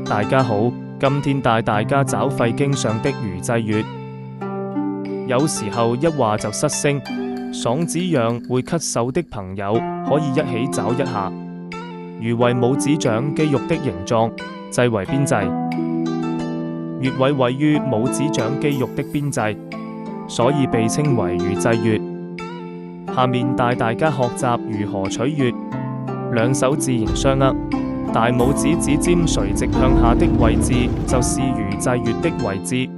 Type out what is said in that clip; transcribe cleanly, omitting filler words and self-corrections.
大家好，今天帶大家找肺經上的魚際穴。有時候一話就失聲，嗓子癢會咳嗽的朋友可以一起找一下。魚為拇指掌肌肉的形狀，際為邊際，穴位位於拇指掌肌肉的邊際，所以被稱為魚際穴。下面帶大家學習如何取穴。兩手自然相握，大拇指指尖垂直向下的位置就是魚際穴的位置。